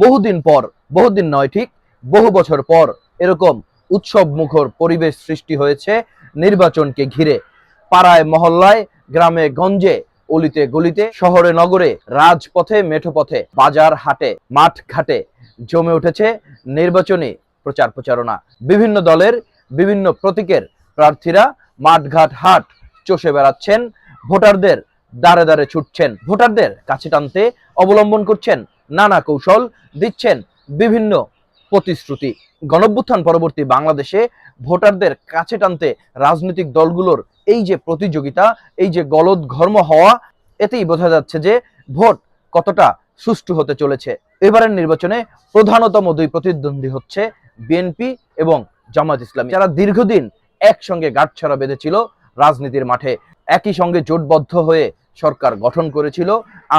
বহুদিন নয়, ঠিক বহু বছর পর এরকম উৎসব মুখর পরিবেশ সৃষ্টি হয়েছে নির্বাচনকে ঘিরে। পাড়ায় মহল্লায়, গ্রামে গঞ্জে, অলিতে গলিতে, শহরে নগরে, রাজপথে মেঠোপথে, বাজার হাটে, মাঠ ঘাটে জমে উঠেছে নির্বাচনী প্রচার প্রচারণা। বিভিন্ন দলের বিভিন্ন প্রতীকের প্রার্থীরা মাঠঘাট হাট চষে বেড়াচ্ছেন, ভোটারদের দাঁড়ে দাঁড়ে ছুটছেন, ভোটারদের কাছে টানতে অবলম্বন করছেন নানা কৌশল, দিচ্ছেন বিভিন্ন প্রতিশ্রুতি। গণঅভ্যুত্থান পরবর্তী বাংলাদেশে ভোটারদের কাছে টানতে রাজনৈতিক দলগুলোর এই যে প্রতিযোগিতা, এই যে গলদঘর্ম হওয়া, এতেই বোঝা যাচ্ছে যে ভোট কতটা সুষ্ঠু হতে চলেছে। এবারের নির্বাচনে প্রধানতম দুই প্রতিদ্বন্দ্বী হচ্ছে বিএনপি এবং জামায়াত ইসলামী, যারা দীর্ঘদিন একসঙ্গে গাঁটছড়া বেঁধেছিল রাজনীতির মাঠে, একই সঙ্গে জোটবদ্ধ হয়ে সরকার গঠন করেছিল,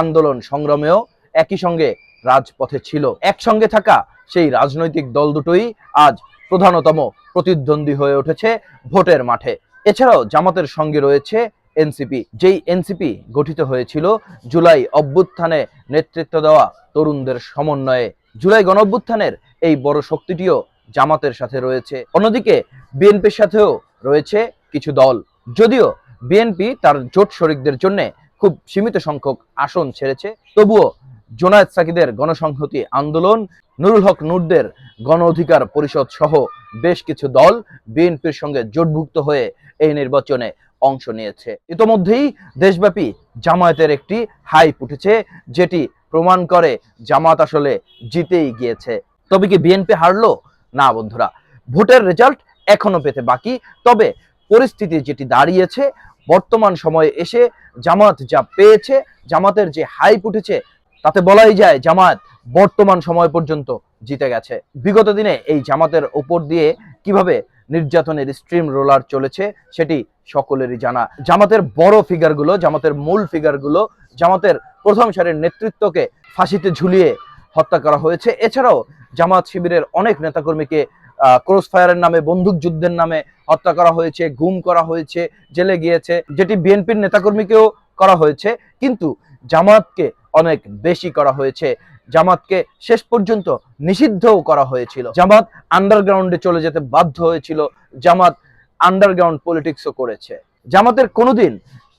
আন্দোলন সংগ্রামেও একই সঙ্গে রাজপথে ছিল। একসঙ্গে থাকা সেই রাজনৈতিক দল দুটোই আজ প্রধানতম প্রতিদ্বন্দ্বী হয়ে উঠেছে ভোটের মাঠে। এছাড়াও জামাতের সঙ্গে রয়েছে এনসিপি, যেই এনসিপি গঠিত হয়েছিল জুলাই অভ্যুত্থানে নেতৃত্ব দেওয়া তরুণদের সমন্বয়ে। জুলাই গণঅভ্যুত্থানের এই বড় শক্তিটিও জামাতের সাথে রয়েছে। অন্যদিকে বিএনপির সাথেও রয়েছে কিছু দল, যদিও বিএনপি তার জোট শরিকদের জন্য খুব সীমিত সংখ্যক আসন ছেড়েছে, তবুও জোনায়েদ সাকিদের গণসংহতি আন্দোলন, নুরুল হক নূরদের গণ অধিকার পরিষদ সহ বেশ কিছু দল বিএনপির সঙ্গে জোটভুক্ত হয়ে এই নির্বাচনে অংশ নিয়েছে। ইতোমধ্যেই দেশব্যাপী জামায়াতের একটি হাইপ উঠেছে, যেটি প্রমাণ করে জামাত আসলে জিতেই গিয়েছে। তবে কি বিএনপি হারলো? না বন্ধুরা, ভোটের রেজাল্ট এখনো পেতে বাকি। তবে পরিস্থিতি যেটি দাঁড়িয়েছে, বর্তমান সময়ে এসে জামাত যা পেয়েছে, জামাতের যে হাইপ উঠেছে, তাতে বলাই যায় জামাত বর্তমান সময় পর্যন্ত জিতে গেছে। বিগত দিনে এই জামাতের উপর দিয়ে কিভাবে নির্যাতনের স্ট্রিম রোলার চলেছে সেটি সকলেরই জানা। জামাতের বড় ফিগারগুলো, জামাতের মূল ফিগারগুলো, জামাতের প্রথম সারির নেতৃত্বকে ফাঁসিতে ঝুলিয়ে হত্যা করা হয়েছে। এছাড়াও জামাত শিবিরের অনেক নেতাকর্মীকে ক্রস ফায়ারের নামে, বন্দুক যুদ্ধের নামে হত্যা করা হয়েছে, গুম করা হয়েছে, জেলে গিয়েছে, যেটি বিএনপির নেতাকর্মীকেও করা হয়েছে, কিন্তু জামাতকে অনেক বেশি করা হয়েছে। জামাতকে শেষ পর্যন্ত নিষিদ্ধও করা হয়েছিল। জামাত আন্ডারগ্রাউন্ডে চলে যেতে বাধ্য হয়েছিল। জামাত আন্ডারগ্রাউন্ড পলিটিক্সও করেছে। জামাতের কোনোদিন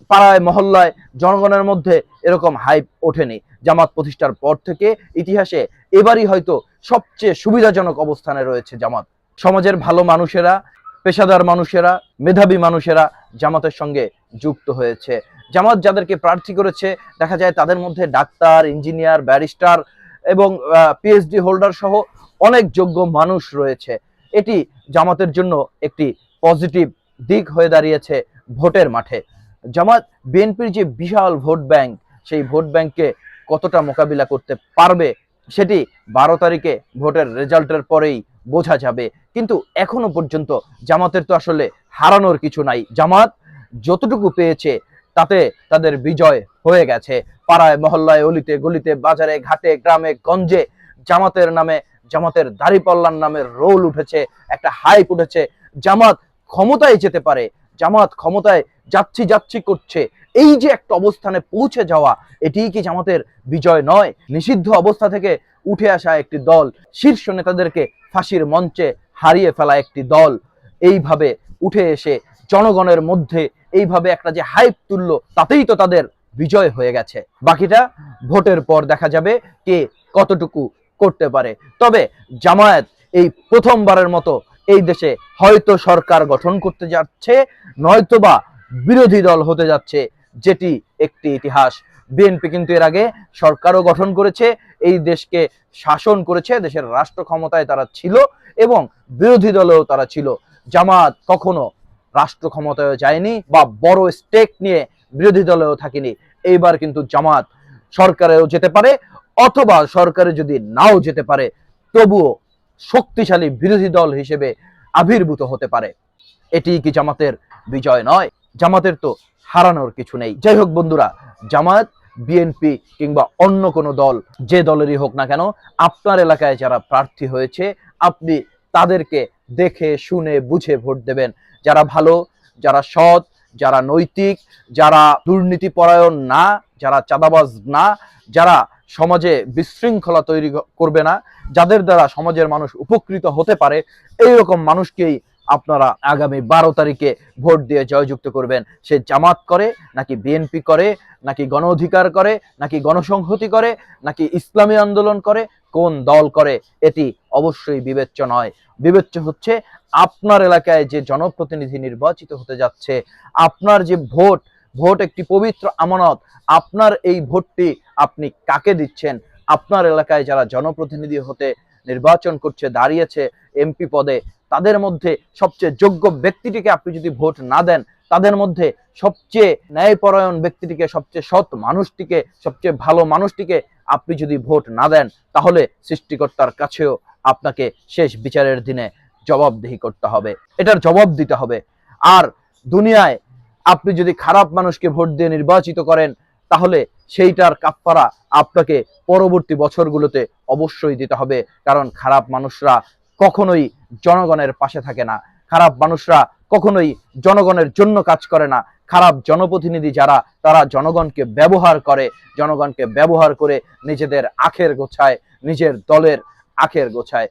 পাড়ায় মহল্লায় জনগণের মধ্যে এরকম হাইপ ওঠেনি। জামাত প্রতিষ্ঠার পর থেকে ইতিহাসে এবারই হয়তো সবচেয়ে সুবিধাজনক অবস্থানে রয়েছে জামাত। সমাজের ভালো মানুষেরা, পেশাদার মানুষেরা, মেধাবী মানুষেরা জামাতের সঙ্গে যুক্ত হয়েছে। জামাত যাদেরকে প্রার্থী করেছে, দেখা যায় তাদের মধ্যে ডাক্তার, ইঞ্জিনিয়ার, ব্যারিস্টার এবং পিএইচডি হোল্ডার সহ অনেক যোগ্য মানুষ রয়েছে। এটি জামাতের জন্য একটি পজিটিভ দিক হয়ে দাঁড়িয়েছে ভোটের মাঠে। জামাত বিএনপির যে বিশাল ভোট ব্যাংক, সেই ভোট ব্যাংককে কতটা মোকাবিলা করতে পারবে সেটি 12 তারিখে ভোটের রেজাল্টের পরেই বোঝা যাবে। কিন্তু এখনো পর্যন্ত জামাতের তো আসলে হারানোর কিছু নাই। জামাত যতটুকু পেয়েছে তাতে তাদের বিজয় হয়ে গেছে। পাড়ায় মহল্লায়, অলিতে গলিতে, বাজারে ঘাটে, গ্রামে গঞ্জে জামাতের নামে, জামাতের দাড়িপাল্লার নামে রোল উঠেছে, একটা হাইপ উঠেছে। জামাত ক্ষমতায় যেতে পারে, জামাত ক্ষমতায় যাচ্ছি করছে, এই যে একটা অবস্থানে পৌঁছে যাওয়া, এটিই কি জামাতের বিজয় নয়? নিষিদ্ধ অবস্থা থেকে উঠে আসা একটি দল, শীর্ষ নেতাদেরকে ফাঁসির মঞ্চে হারিয়ে ফেলা একটি দল, এইভাবে উঠে এসে জনগণের মধ্যে এইভাবে একটা যে হাইপ তুললো, তাতেই তো তাদের বিজয় হয়ে গেছে। বাকিটা ভোটের পর দেখা যাবে কে কতটুকু করতে পারে। তবে জামায়াত এই প্রথমবারের মতো এই দেশে হয়তো সরকার গঠন করতে যাচ্ছে, নয়তোবা বিরোধী দল হতে যাচ্ছে, যেটি একটি ইতিহাস। বিএনপি কিন্তু এর আগে সরকারও গঠন করেছে, এই দেশকে শাসন করেছে, দেশের রাষ্ট্র ক্ষমতায় তারা ছিল এবং বিরোধী দলেও তারা ছিল। জামাত কখনো রাষ্ট্র ক্ষমতায় যায়নি বা বড় স্টেক নিয়ে বিরোধী দলেও থাকেনি। এইবার কিন্তু জামাত সরকারেও যেতে পারে, অথবা সরকারে যদি নাও যেতে পারে, তবুও শক্তিশালী বিরোধী দল হিসেবে আবির্ভূত হতে পারে। এটি কি জামাতের বিজয় নয়? জামাতের তো হারানোর কিছু নেই। যাই হোক বন্ধুরা, জামাত, বিএনপি কিংবা অন্য কোনো দল, যে দলেরই হোক না কেন, আপনার এলাকায় যারা প্রার্থী হয়েছে আপনি তাদেরকে দেখে শুনে বুঝে ভোট দেবেন। যারা ভালো, যারা সৎ, যারা নৈতিক, যারা দুর্নীতি পরায়ণ না, যারা চাঁদাবাজ না, যারা সমাজে বিশৃঙ্খলা তৈরি করবে না, যাদের দ্বারা সমাজের মানুষ উপকৃত হতে পারে, এইরকম মানুষকেই আপনারা আগামী 12 তারিখে ভোট দিয়ে জয়যুক্ত করবেন। সে জামাত করে নাকি বিএনপি করে নাকি গণ অধিকার করে নাকি গণসংহতি করে নাকি ইসলামী আন্দোলন করে, কোন দল করে, এটি অবশ্যই বিবেচ্য নয়। বিবেচ্য হচ্ছে আপনার এলাকায় যে জনপ্রতিনিধি নির্বাচিত হতে যাচ্ছে, আপনার যে ভোট, ভোট একটি পবিত্র আমানত, আপনার এই ভোটটি আপনি কাকে দিচ্ছেন। আপনার এলাকায় যারা জনপ্রতিনিধি হতে নির্বাচন করছে, দাঁড়িয়েছে এমপি পদে, তাদের মধ্যে সবচেয়ে যোগ্য ব্যক্তিটিকে আপনি যদি ভোট না দেন, তাদের মধ্যে সবচেয়ে ন্যায়পরায়ণ ব্যক্তিটিকে, সবচেয়ে সৎ মানুষটিকে, সবচেয়ে ভালো মানুষটিকে আপনি যদি ভোট না দেন, তাহলে সৃষ্টিকর্তার কাছেও আপনাকে শেষ বিচারের দিনে জবাবদিহি করতে হবে, এটার জবাব দিতে হবে। আর দুনিয়ায় আপনি যদি খারাপ মানুষকে ভোট দিয়ে নির্বাচিত করেন, তাহলে সেইটার কাফফারা আপনাকে পরবর্তী বছরগুলোতে অবশ্যই দিতে হবে। কারণ খারাপ মানুষরা কখনোই জনগণের পাশে থাকে না, খারাপ মানুষরা কখনোই জনগণের জন্য কাজ করে না। খারাপ জনপ্রতিনিধি যারা, তারা জনগণকে ব্যবহার করে, জনগণকে ব্যবহার করে নিজেদের আখের গোছায়, নিজের দলের আখের গোছায়।